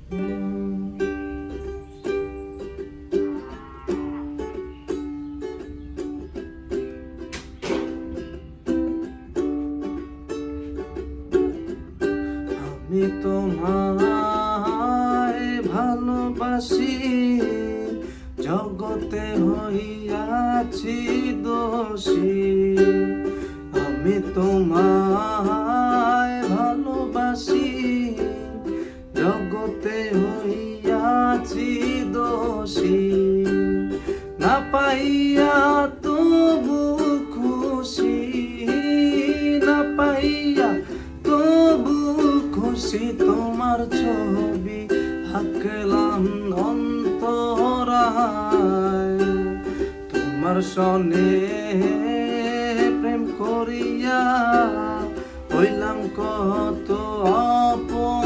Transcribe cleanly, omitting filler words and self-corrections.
আমি তোমায় ভালোবাসি, জগতে হইয়াছি দোষী। আমি তোমায় ভালোবাসি, জগতে হইয়াছি দোষী। না পাইয়া তবু খুশি, না পাইয়া তবু খুশি। তোমার ছবি আঁকলাম অন্তরায়, তোমার সনে প্রেম করিয়া হইলাম কত আপন।